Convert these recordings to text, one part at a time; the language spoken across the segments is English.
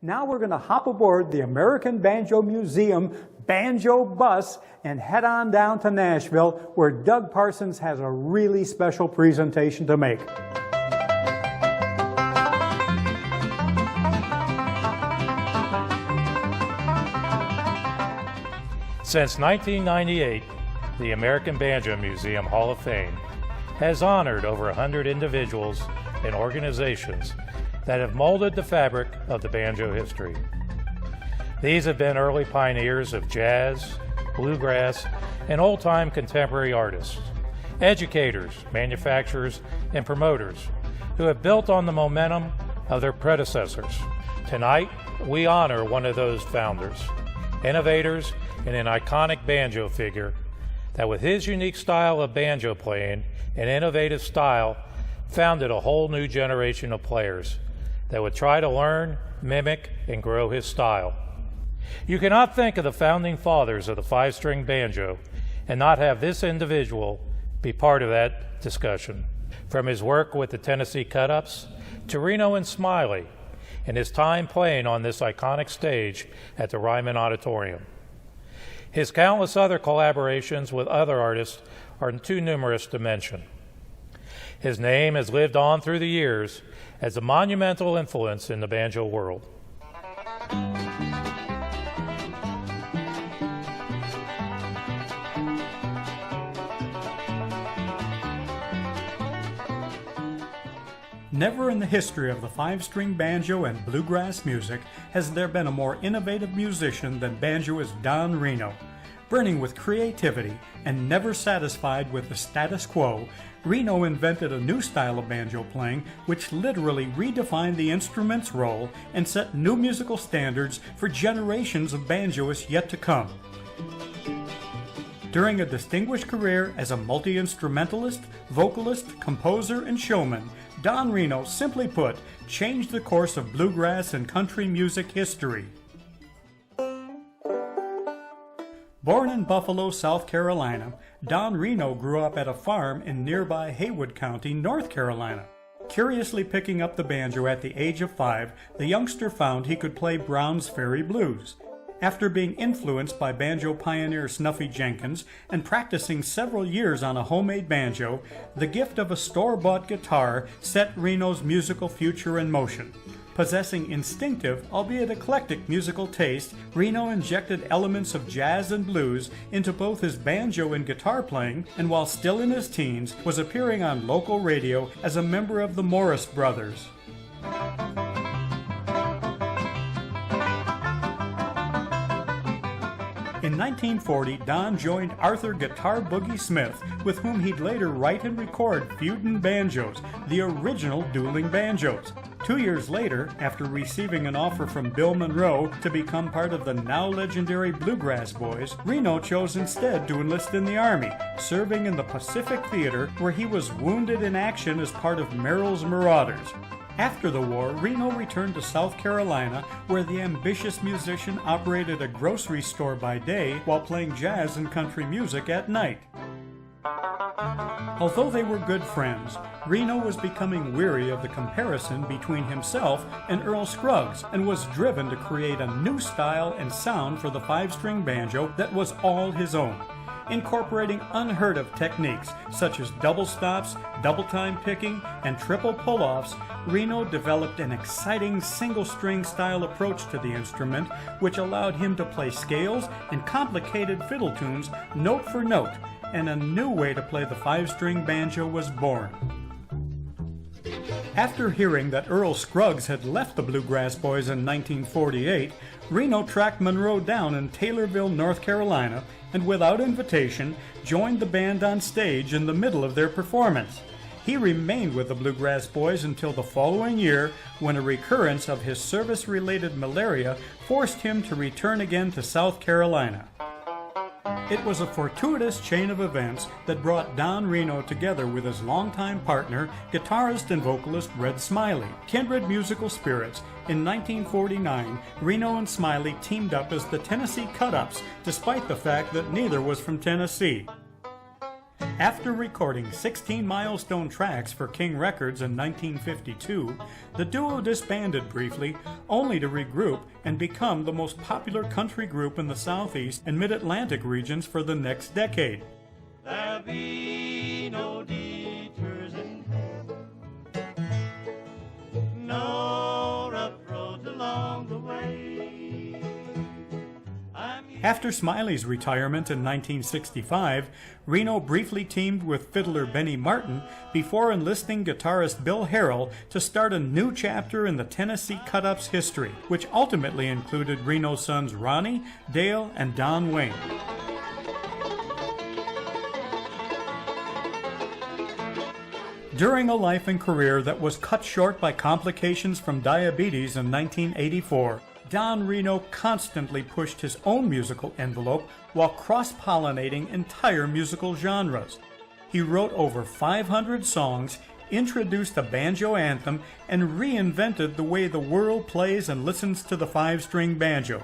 Now we're going to hop aboard the American Banjo Museum Banjo bus and head on down to Nashville, where Doug Parsons has a really special presentation to make. Since 1998, the American Banjo Museum Hall of Fame has honored over 100 individuals and organizations that have molded the fabric of the banjo history. These have been early pioneers of jazz, bluegrass, and old-time contemporary artists, educators, manufacturers, and promoters who have built on the momentum of their predecessors. Tonight, we honor one of those founders, innovators, and an iconic banjo figure that with his unique style of banjo playing and innovative style founded a whole new generation of players that would try to learn, mimic, and grow his style. You cannot think of the founding fathers of the five-string banjo and not have this individual be part of that discussion. From his work with the Tennessee Cut-Ups to Reno and Smiley and his time playing on this iconic stage at the Ryman Auditorium. His countless other collaborations with other artists are too numerous to mention. His name has lived on through the years as a monumental influence in the banjo world. Never in the history of the five-string banjo and bluegrass music has there been a more innovative musician than banjoist Don Reno. Burning with creativity and never satisfied with the status quo, Reno invented a new style of banjo playing which literally redefined the instrument's role and set new musical standards for generations of banjoists yet to come. During a distinguished career as a multi-instrumentalist, vocalist, composer, and showman, Don Reno, simply put, changed the course of bluegrass and country music history. Born in Buffalo, South Carolina, Don Reno grew up at a farm in nearby Haywood County, North Carolina. Curiously picking up the banjo at the age of 5, the youngster found he could play Brown's Ferry Blues. After being influenced by banjo pioneer Snuffy Jenkins and practicing several years on a homemade banjo, the gift of a store-bought guitar set Reno's musical future in motion. Possessing instinctive, albeit eclectic musical taste, Reno injected elements of jazz and blues into both his banjo and guitar playing, and while still in his teens, was appearing on local radio as a member of the Morris Brothers. In 1940, Don joined Arthur Guitar Boogie Smith, with whom he'd later write and record Feudin' Banjos, the original dueling banjos. 2 years later, after receiving an offer from Bill Monroe to become part of the now legendary Bluegrass Boys, Reno chose instead to enlist in the Army, serving in the Pacific Theater, where he was wounded in action as part of Merrill's Marauders. After the war, Reno returned to South Carolina, where the ambitious musician operated a grocery store by day while playing jazz and country music at night. Although they were good friends, Reno was becoming weary of the comparison between himself and Earl Scruggs and was driven to create a new style and sound for the five-string banjo that was all his own. Incorporating unheard-of techniques such as double stops, double-time picking, and triple pull-offs, Reno developed an exciting single-string style approach to the instrument, which allowed him to play scales and complicated fiddle tunes note for note, and a new way to play the five-string banjo was born. After hearing that Earl Scruggs had left the Bluegrass Boys in 1948, Reno tracked Monroe down in Taylorville, North Carolina, and without invitation, joined the band on stage in the middle of their performance. He remained with the Bluegrass Boys until the following year, when a recurrence of his service-related malaria forced him to return again to South Carolina. It was a fortuitous chain of events that brought Don Reno together with his longtime partner, guitarist and vocalist Red Smiley. Kindred musical spirits, in 1949, Reno and Smiley teamed up as the Tennessee Cut-Ups, despite the fact that neither was from Tennessee. After recording 16 milestone tracks for King Records in 1952, the duo disbanded briefly, only to regroup and become the most popular country group in the Southeast and Mid-Atlantic regions for the next decade. There'll be no detours in hell, no rough roads along the way. After Smiley's retirement in 1965, Reno briefly teamed with fiddler Benny Martin before enlisting guitarist Bill Harrell to start a new chapter in the Tennessee Cut-Ups history, which ultimately included Reno's sons Ronnie, Dale, and Don Wayne. During a life and career that was cut short by complications from diabetes in 1984, Don Reno constantly pushed his own musical envelope while cross-pollinating entire musical genres. He wrote over 500 songs, introduced a banjo anthem, and reinvented the way the world plays and listens to the five-string banjo.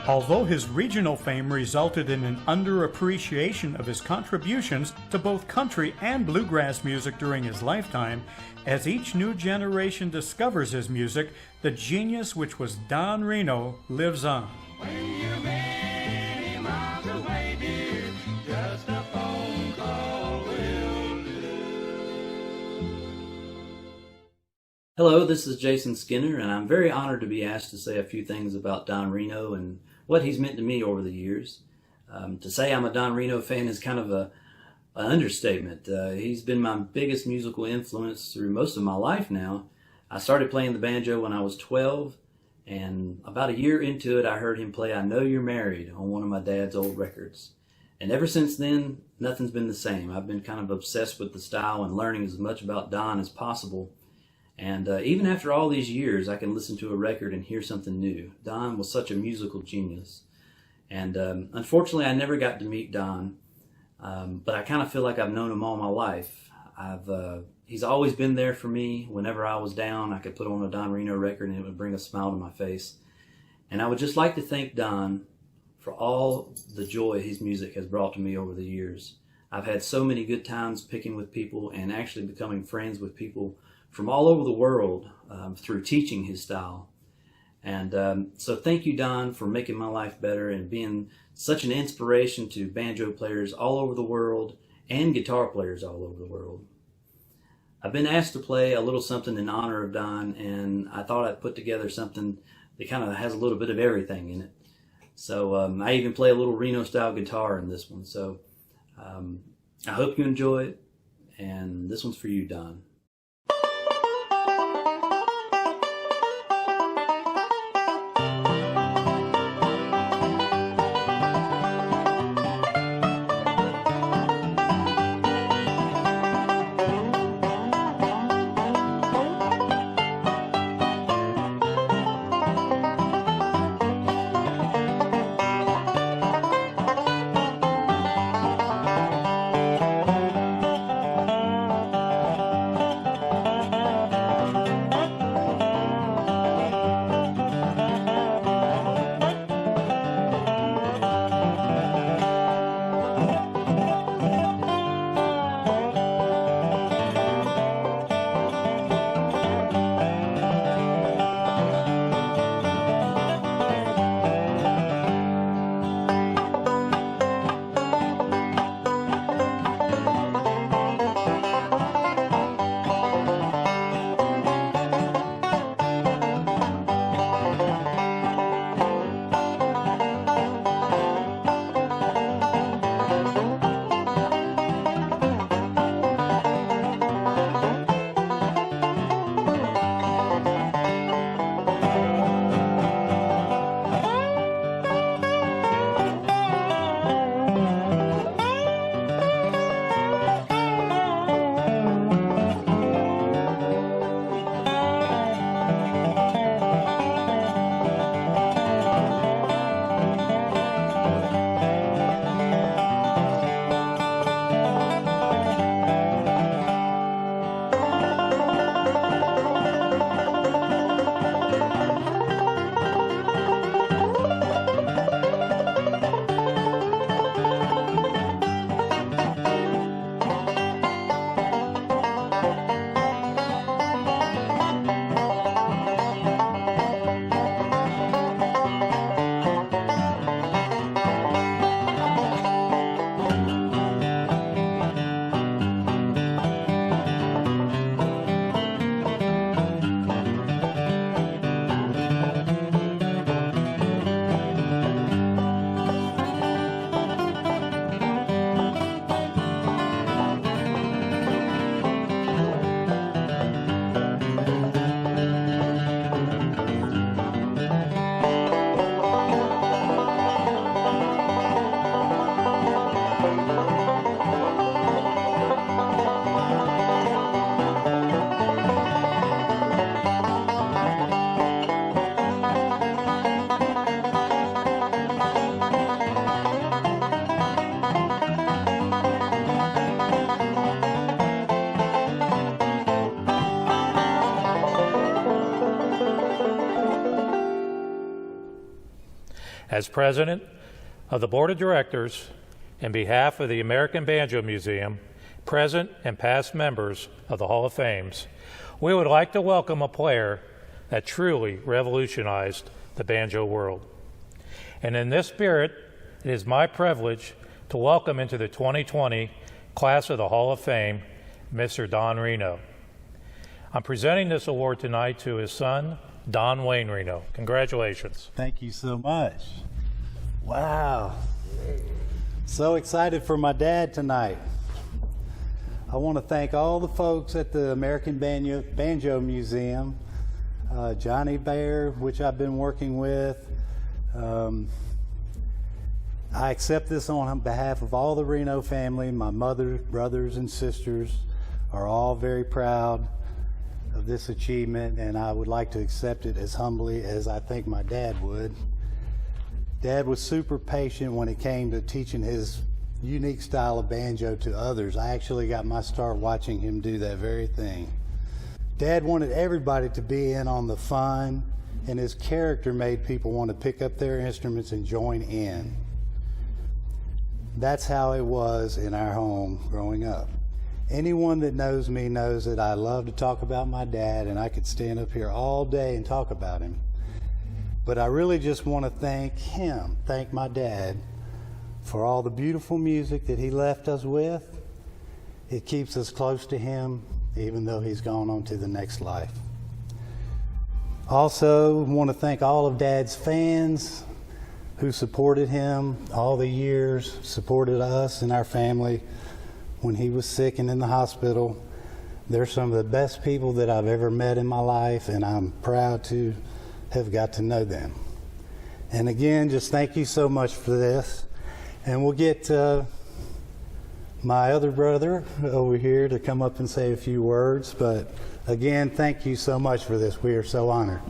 Although his regional fame resulted in an underappreciation of his contributions to both country and bluegrass music during his lifetime, as each new generation discovers his music, the genius which was Don Reno lives on. When you're many miles away, dear, just a phone call will do. Hello, this is Jason Skinner, and I'm very honored to be asked to say a few things about Don Reno and what he's meant to me over the years. To say I'm a Don Reno fan is kind of an understatement. He's been my biggest musical influence through most of my life now. I started playing the banjo when I was 12, and about a year into it, I heard him play I Know You're Married on one of my dad's old records. And ever since then, nothing's been the same. I've been kind of obsessed with the style and learning as much about Don as possible. And even after all these years, I can listen to a record and hear something new. Don was such a musical genius. And unfortunately, I never got to meet Don, but I kind of feel like I've known him all my life. He's always been there for me. Whenever I was down, I could put on a Don Reno record and it would bring a smile to my face. And I would just like to thank Don for all the joy his music has brought to me over the years. I've had so many good times picking with people and actually becoming friends with people from all over the world through teaching his style. And so thank you, Don, for making my life better and being such an inspiration to banjo players all over the world and guitar players all over the world. I've been asked to play a little something in honor of Don, and I thought I'd put together something that kind of has a little bit of everything in it. So I even play a little Reno-style guitar in this one. So I hope you enjoy it, and this one's for you, Don. As president of the Board of Directors, in behalf of the American Banjo Museum, present and past members of the Hall of Fames, we would like to welcome a player that truly revolutionized the banjo world. And in this spirit, it is my privilege to welcome into the 2020 class of the Hall of Fame, Mr. Don Reno. I'm presenting this award tonight to his son, Don Wayne Reno. Congratulations. Thank you so much. Wow. So excited for my dad tonight. I want to thank all the folks at the American Banjo Museum, Johnny Bear, which I've been working with. I accept this on behalf of all the Reno family. My mother, brothers, and sisters are all very proud of this achievement, and I would like to accept it as humbly as I think my dad would. Dad was super patient when it came to teaching his unique style of banjo to others. I actually got my start watching him do that very thing. Dad wanted everybody to be in on the fun, and his character made people want to pick up their instruments and join in. That's how it was in our home growing up. Anyone that knows me knows that I love to talk about my dad, and I could stand up here all day and talk about him. But I really just want to thank my dad for all the beautiful music that he left us with. It keeps us close to him, even though he's gone on to the next life. Also, want to thank all of Dad's fans who supported him all the years, supported us and our family when he was sick and in the hospital. They're some of the best people that I've ever met in my life, and I'm proud to have got to know them. And again, just thank you so much for this. And we'll get my other brother over here to come up and say a few words. But again, thank you so much for this. We are so honored.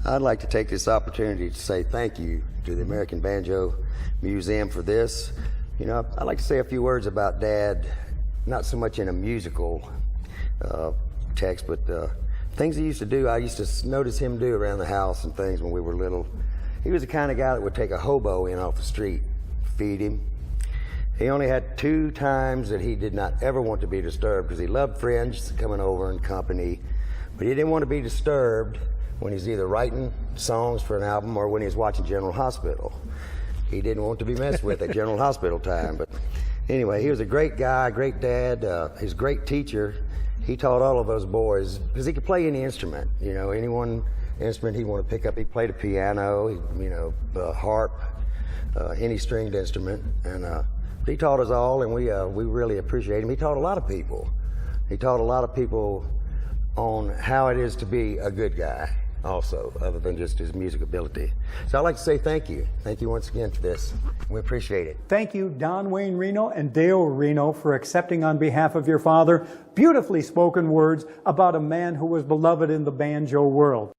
I'd like to take this opportunity to say thank you to the American Banjo Museum for this. You know, I'd like to say a few words about Dad, not so much in a musical text, but things he used to do. I used to notice him do around the house and things when we were little. He was the kind of guy that would take a hobo in off the street, feed him. He only had 2 times that he did not ever want to be disturbed, because he loved friends coming over and company, but he didn't want to be disturbed when he's either writing songs for an album or when he's watching General Hospital. He didn't want to be messed with at General Hospital time. But anyway, he was a great guy, great dad. He's a great teacher. He taught all of those boys, because he could play any instrument, you know, any one instrument he'd want to pick up. He played a piano, harp, any stringed instrument. And he taught us all, and we really appreciate him. He taught a lot of people. He taught a lot of people on how it is to be a good guy also, other than just his music ability. So I'd like to say thank you. Thank you once again for this. We appreciate it. Thank you, Don Wayne Reno and Dale Reno, for accepting on behalf of your father beautifully spoken words about a man who was beloved in the banjo world.